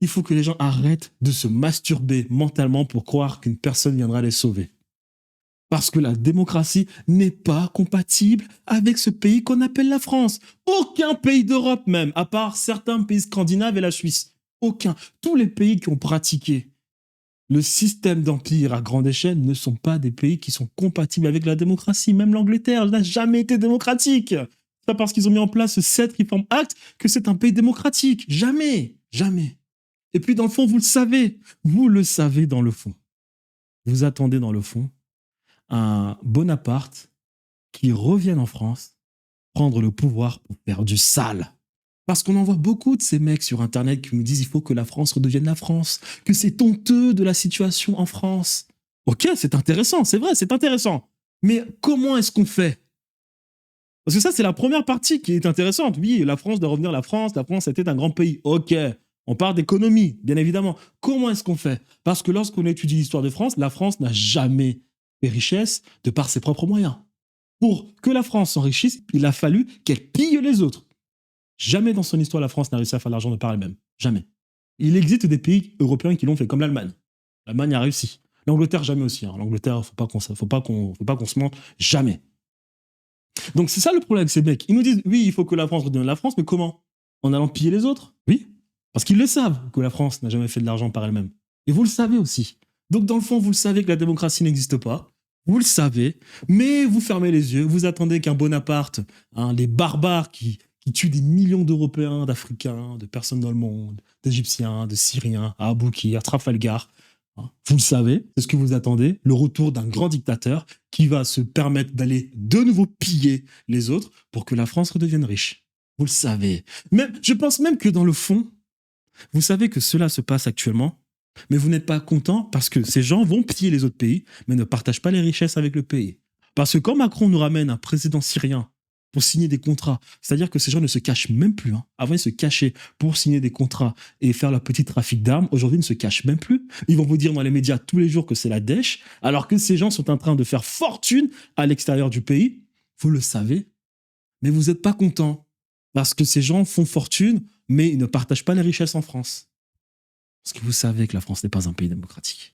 Il faut que les gens arrêtent de se masturber mentalement pour croire qu'une personne viendra les sauver. Parce que la démocratie n'est pas compatible avec ce pays qu'on appelle la France. Aucun pays d'Europe même, à part certains pays scandinaves et la Suisse. Aucun. Tous les pays qui ont pratiqué le système d'empire à grande échelle ne sont pas des pays qui sont compatibles avec la démocratie. Même l'Angleterre n'a jamais été démocratique. C'est pas parce qu'ils ont mis en place ce 7 Reform Act que c'est un pays démocratique. Jamais. Jamais. Et puis dans le fond, vous le savez. Vous le savez dans le fond. Vous attendez dans le fond un Bonaparte qui revienne en France prendre le pouvoir pour faire du sale. Parce qu'on en voit beaucoup de ces mecs sur Internet qui nous disent il faut que la France redevienne la France, que c'est honteux de la situation en France. Ok, c'est intéressant, c'est vrai, c'est intéressant. Mais comment est-ce qu'on fait? Parce que ça, c'est la première partie qui est intéressante. Oui, la France doit revenir la France était un grand pays. Ok, on parle d'économie, bien évidemment. Comment est-ce qu'on fait? Parce que lorsqu'on étudie l'histoire de France, la France n'a jamais fait richesse de par ses propres moyens. Pour que la France s'enrichisse, il a fallu qu'elle pille les autres. Jamais dans son histoire, la France n'a réussi à faire de l'argent de par elle-même. Jamais. Il existe des pays européens qui l'ont fait, comme l'Allemagne. L'Allemagne a réussi. L'Angleterre, jamais aussi. Hein. L'Angleterre, faut pas qu'on se mente. Jamais. Donc c'est ça le problème avec ces mecs. Ils nous disent, oui, il faut que la France redevienne la France, mais comment? En allant piller les autres? Oui. Parce qu'ils le savent que la France n'a jamais fait de l'argent par elle-même. Et vous le savez aussi. Donc dans le fond, vous le savez que la démocratie n'existe pas. Vous le savez, mais vous fermez les yeux, vous attendez qu'un Bonaparte, les barbares qui tuent des millions d'Européens, d'Africains, de personnes dans le monde, d'Égyptiens, de Syriens, à Aboukir, à Trafalgar, vous le savez, c'est ce que vous attendez, le retour d'un grand dictateur qui va se permettre d'aller de nouveau piller les autres pour que la France redevienne riche. Vous le savez. Même, je pense même que dans le fond, vous savez que cela se passe actuellement, mais vous n'êtes pas content parce que ces gens vont piller les autres pays, mais ne partagent pas les richesses avec le pays. Parce que quand Macron nous ramène un président syrien pour signer des contrats, c'est-à-dire que ces gens ne se cachent même plus. Hein. Avant, ils se cachaient pour signer des contrats et faire leur petit trafic d'armes. Aujourd'hui, ils ne se cachent même plus. Ils vont vous dire dans les médias tous les jours que c'est la dèche, alors que ces gens sont en train de faire fortune à l'extérieur du pays. Vous le savez, mais vous n'êtes pas content parce que ces gens font fortune, mais ils ne partagent pas les richesses en France. Parce que vous savez que la France n'est pas un pays démocratique.